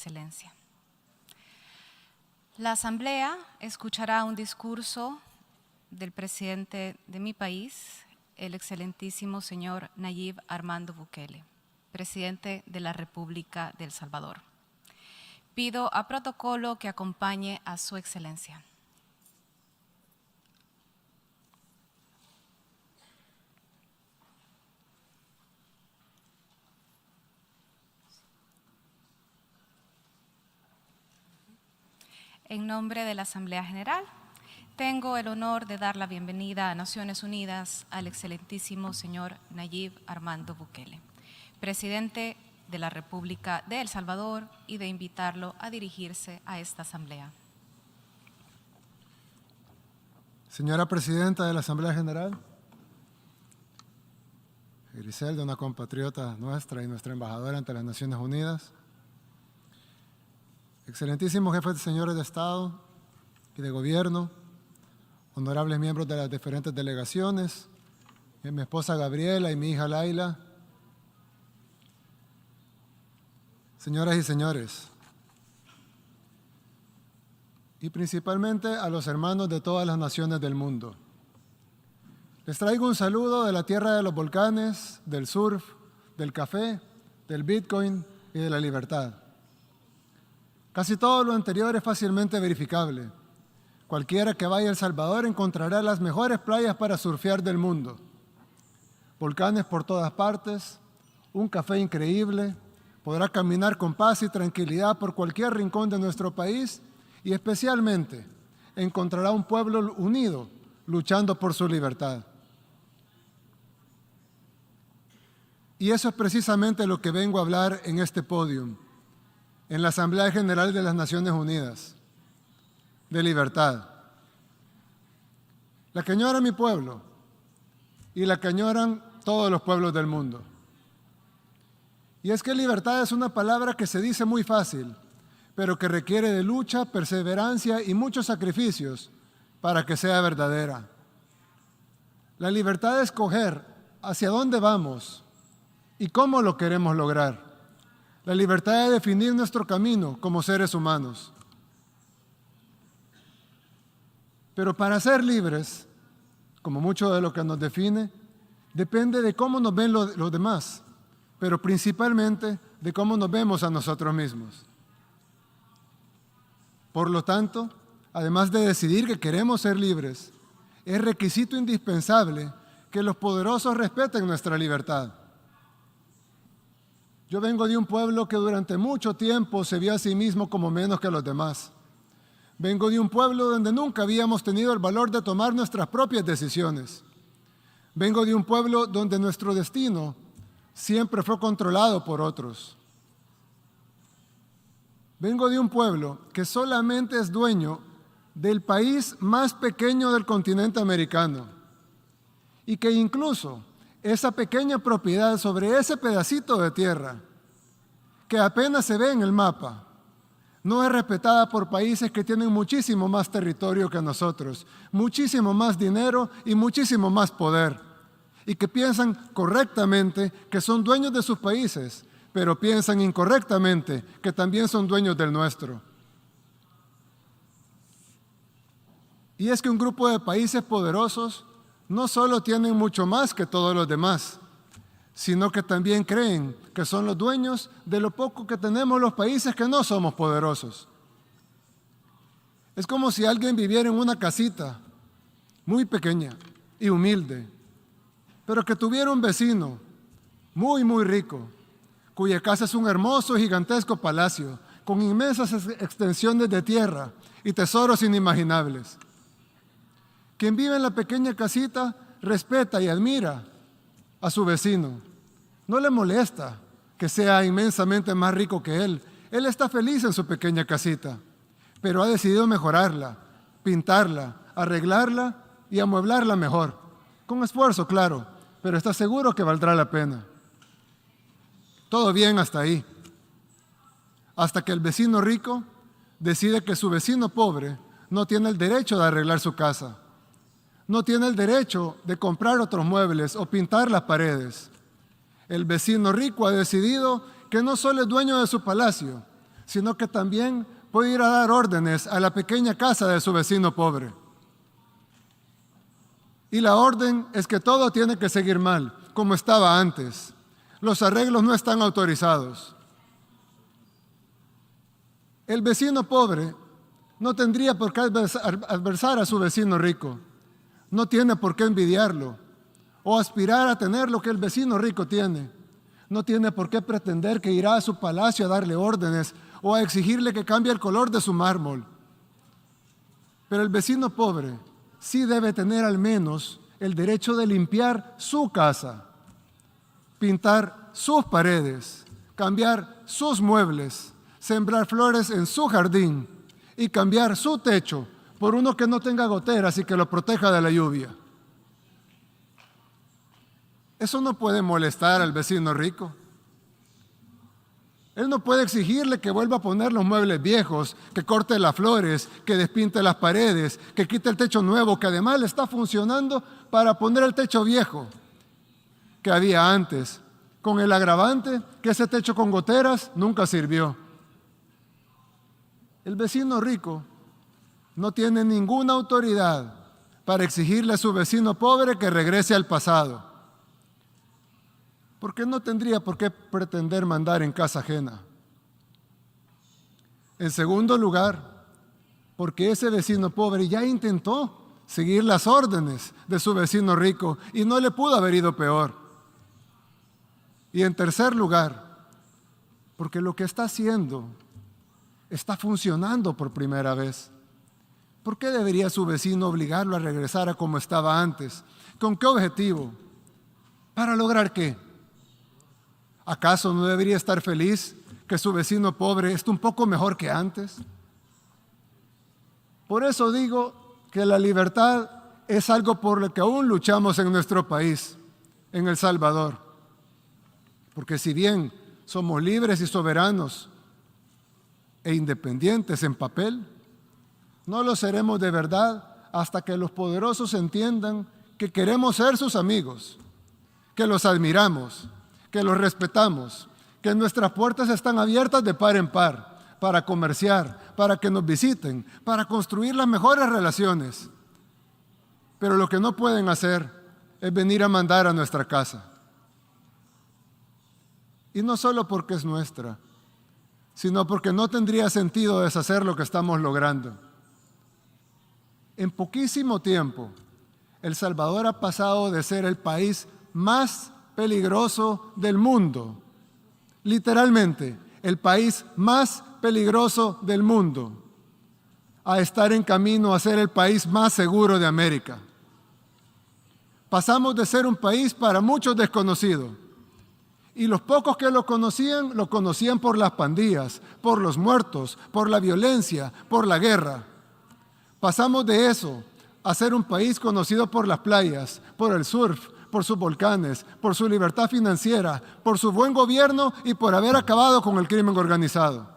Excelencia. La Asamblea escuchará un discurso del presidente de mi país, el excelentísimo señor Nayib Armando Bukele, presidente de la República de El Salvador. Pido a protocolo que acompañe a su excelencia. En nombre de la Asamblea General, tengo el honor de dar la bienvenida a Naciones Unidas al excelentísimo señor Nayib Armando Bukele, presidente de la República de El Salvador, y de invitarlo a dirigirse a esta Asamblea. Señora Presidenta de la Asamblea General, Griselda, una compatriota nuestra y nuestra embajadora ante las Naciones Unidas, excelentísimos jefes de señores de Estado y de Gobierno, honorables miembros de las diferentes delegaciones, mi esposa Gabriela y mi hija Laila, señoras y señores, y principalmente a los hermanos de todas las naciones del mundo. Les traigo un saludo de la tierra de los volcanes, del surf, del café, del Bitcoin y de la libertad. Casi todo lo anterior es fácilmente verificable. Cualquiera que vaya a El Salvador encontrará las mejores playas para surfear del mundo. Volcanes por todas partes, un café increíble, podrá caminar con paz y tranquilidad por cualquier rincón de nuestro país y especialmente encontrará un pueblo unido luchando por su libertad. Y eso es precisamente lo que vengo a hablar en este podio, en la Asamblea General de las Naciones Unidas, de libertad. La que añora mi pueblo y la que añoran todos los pueblos del mundo. Y es que libertad es una palabra que se dice muy fácil, pero que requiere de lucha, perseverancia y muchos sacrificios para que sea verdadera. La libertad de escoger hacia dónde vamos y cómo lo queremos lograr. La libertad de definir nuestro camino como seres humanos. Pero para ser libres, como mucho de lo que nos define, depende de cómo nos ven los demás, pero principalmente de cómo nos vemos a nosotros mismos. Por lo tanto, además de decidir que queremos ser libres, es requisito indispensable que los poderosos respeten nuestra libertad. Yo vengo de un pueblo que durante mucho tiempo se vio a sí mismo como menos que los demás. Vengo de un pueblo donde nunca habíamos tenido el valor de tomar nuestras propias decisiones. Vengo de un pueblo donde nuestro destino siempre fue controlado por otros. Vengo de un pueblo que solamente es dueño del país más pequeño del continente americano y que incluso esa pequeña propiedad sobre ese pedacito de tierra, que apenas se ve en el mapa, no es respetada por países que tienen muchísimo más territorio que nosotros, muchísimo más dinero y muchísimo más poder, y que piensan correctamente que son dueños de sus países, pero piensan incorrectamente que también son dueños del nuestro. Y es que un grupo de países poderosos no solo tienen mucho más que todos los demás, sino que también creen que son los dueños de lo poco que tenemos los países que no somos poderosos. Es como si alguien viviera en una casita muy pequeña y humilde, pero que tuviera un vecino muy, muy rico, cuya casa es un hermoso y gigantesco palacio, con inmensas extensiones de tierra y tesoros inimaginables. Quien vive en la pequeña casita respeta y admira a su vecino. No le molesta que sea inmensamente más rico que él. Él está feliz en su pequeña casita, pero ha decidido mejorarla, pintarla, arreglarla y amueblarla mejor. Con esfuerzo, claro, pero está seguro que valdrá la pena. Todo bien hasta ahí. Hasta que el vecino rico decide que su vecino pobre no tiene el derecho de arreglar su casa. No tiene el derecho de comprar otros muebles o pintar las paredes. El vecino rico ha decidido que no solo es dueño de su palacio, sino que también puede ir a dar órdenes a la pequeña casa de su vecino pobre. Y la orden es que todo tiene que seguir mal, como estaba antes. Los arreglos no están autorizados. El vecino pobre no tendría por qué adversar a su vecino rico. No tiene por qué envidiarlo o aspirar a tener lo que el vecino rico tiene. No tiene por qué pretender que irá a su palacio a darle órdenes o a exigirle que cambie el color de su mármol. Pero el vecino pobre sí debe tener al menos el derecho de limpiar su casa, pintar sus paredes, cambiar sus muebles, sembrar flores en su jardín y cambiar su techo por uno que no tenga goteras y que lo proteja de la lluvia. Eso no puede molestar al vecino rico. Él no puede exigirle que vuelva a poner los muebles viejos, que corte las flores, que despinte las paredes, que quite el techo nuevo, que además le está funcionando para poner el techo viejo que había antes, con el agravante que ese techo con goteras nunca sirvió. El vecino rico no tiene ninguna autoridad para exigirle a su vecino pobre que regrese al pasado, porque no tendría por qué pretender mandar en casa ajena. En segundo lugar, porque ese vecino pobre ya intentó seguir las órdenes de su vecino rico y no le pudo haber ido peor. Y en tercer lugar, porque lo que está haciendo está funcionando por primera vez. ¿Por qué debería su vecino obligarlo a regresar a como estaba antes? ¿Con qué objetivo? ¿Para lograr qué? ¿Acaso no debería estar feliz que su vecino pobre esté un poco mejor que antes? Por eso digo que la libertad es algo por lo que aún luchamos en nuestro país, en El Salvador. Porque si bien somos libres y soberanos e independientes en papel, no lo seremos de verdad hasta que los poderosos entiendan que queremos ser sus amigos, que los admiramos, que los respetamos, que nuestras puertas están abiertas de par en par para comerciar, para que nos visiten, para construir las mejores relaciones. Pero lo que no pueden hacer es venir a mandar a nuestra casa. Y no solo porque es nuestra, sino porque no tendría sentido deshacer lo que estamos logrando. En poquísimo tiempo, El Salvador ha pasado de ser el país más peligroso del mundo, literalmente, el país más peligroso del mundo, a estar en camino a ser el país más seguro de América. Pasamos de ser un país para muchos desconocido, y los pocos que lo conocían por las pandillas, por los muertos, por la violencia, por la guerra. Pasamos de eso a ser un país conocido por las playas, por el surf, por sus volcanes, por su libertad financiera, por su buen gobierno y por haber acabado con el crimen organizado.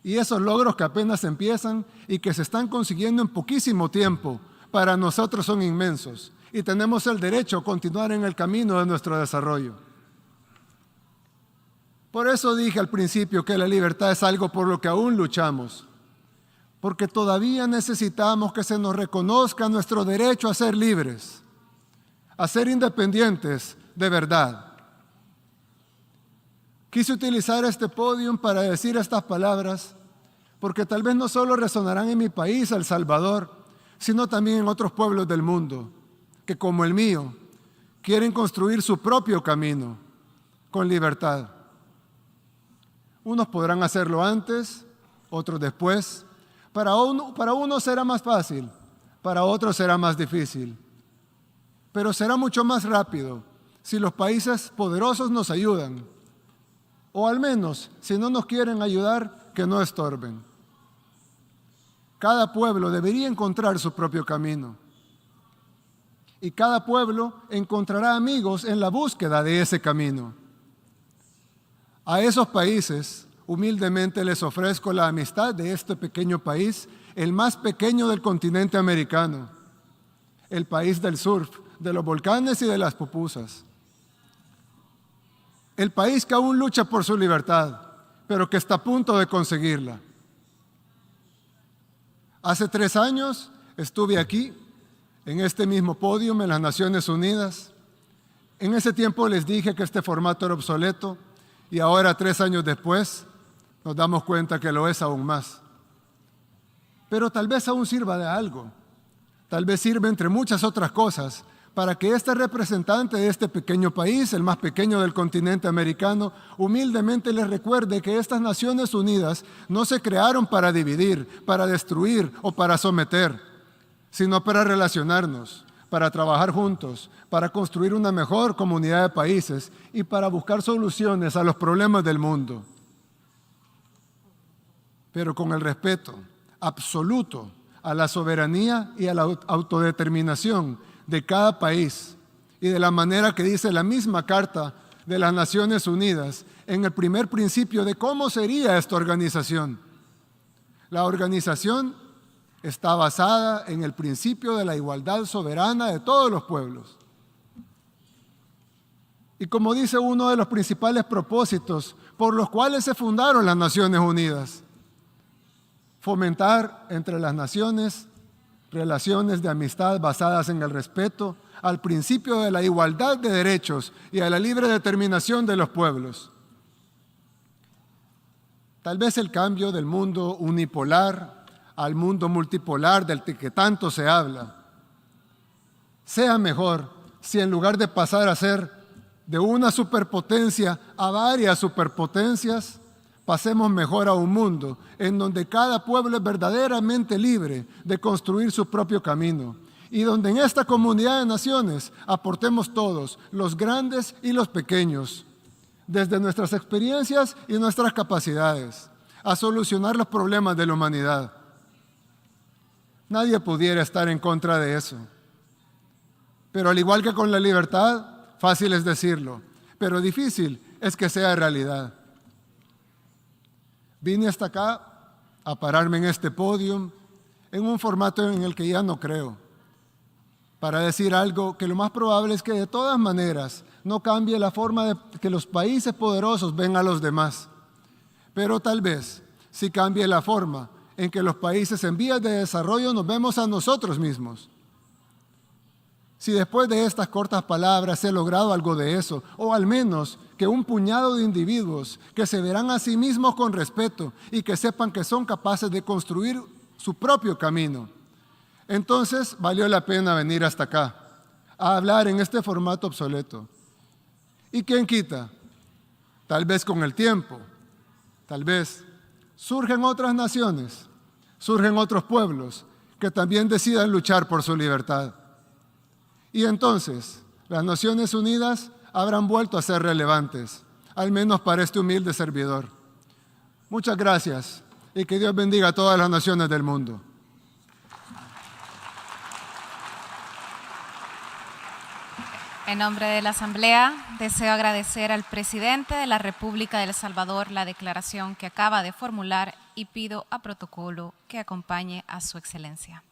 Y esos logros que apenas empiezan y que se están consiguiendo en poquísimo tiempo, para nosotros son inmensos y tenemos el derecho a continuar en el camino de nuestro desarrollo. Por eso dije al principio que la libertad es algo por lo que aún luchamos, porque todavía necesitamos que se nos reconozca nuestro derecho a ser libres, a ser independientes de verdad. Quise utilizar este podium para decir estas palabras, porque tal vez no solo resonarán en mi país, El Salvador, sino también en otros pueblos del mundo, que como el mío, quieren construir su propio camino con libertad. Unos podrán hacerlo antes, otros después. Para unos será más fácil, para otros será más difícil. Pero será mucho más rápido si los países poderosos nos ayudan, o al menos, si no nos quieren ayudar, que no estorben. Cada pueblo debería encontrar su propio camino. Y cada pueblo encontrará amigos en la búsqueda de ese camino. A esos países, humildemente les ofrezco la amistad de este pequeño país, el más pequeño del continente americano, el país del surf, de los volcanes y de las pupusas. El país que aún lucha por su libertad, pero que está a punto de conseguirla. Hace 3 años estuve aquí, en este mismo podio en las Naciones Unidas. En ese tiempo les dije que este formato era obsoleto y ahora, 3 años después, nos damos cuenta que lo es aún más. Pero tal vez aún sirva de algo. Tal vez sirve, entre muchas otras cosas, para que este representante de este pequeño país, el más pequeño del continente americano, humildemente les recuerde que estas Naciones Unidas no se crearon para dividir, para destruir o para someter, sino para relacionarnos, para trabajar juntos, para construir una mejor comunidad de países y para buscar soluciones a los problemas del mundo. Pero con el respeto absoluto a la soberanía y a la autodeterminación de cada país y de la manera que dice la misma Carta de las Naciones Unidas en el primer principio de cómo sería esta organización. La organización está basada en el principio de la igualdad soberana de todos los pueblos. Y como dice uno de los principales propósitos por los cuales se fundaron las Naciones Unidas, fomentar entre las naciones relaciones de amistad basadas en el respeto al principio de la igualdad de derechos y a la libre determinación de los pueblos. Tal vez el cambio del mundo unipolar al mundo multipolar del que tanto se habla sea mejor si en lugar de pasar a ser de una superpotencia a varias superpotencias, pasemos mejor a un mundo en donde cada pueblo es verdaderamente libre de construir su propio camino y donde en esta comunidad de naciones aportemos todos, los grandes y los pequeños, desde nuestras experiencias y nuestras capacidades, a solucionar los problemas de la humanidad. Nadie pudiera estar en contra de eso. Pero al igual que con la libertad, fácil es decirlo, pero difícil es que sea realidad. Vine hasta acá a pararme en este podio, en un formato en el que ya no creo, para decir algo que lo más probable es que de todas maneras no cambie la forma de que los países poderosos ven a los demás, pero tal vez sí cambie la forma en que los países en vías de desarrollo nos vemos a nosotros mismos. Si después de estas cortas palabras he logrado algo de eso, o al menos que un puñado de individuos que se verán a sí mismos con respeto y que sepan que son capaces de construir su propio camino, entonces valió la pena venir hasta acá, a hablar en este formato obsoleto. ¿Y quién quita? Tal vez con el tiempo, tal vez surgen otras naciones, surgen otros pueblos que también decidan luchar por su libertad. Y entonces, las Naciones Unidas habrán vuelto a ser relevantes, al menos para este humilde servidor. Muchas gracias y que Dios bendiga a todas las naciones del mundo. En nombre de la Asamblea, deseo agradecer al presidente de la República de El Salvador la declaración que acaba de formular y pido a protocolo que acompañe a su excelencia.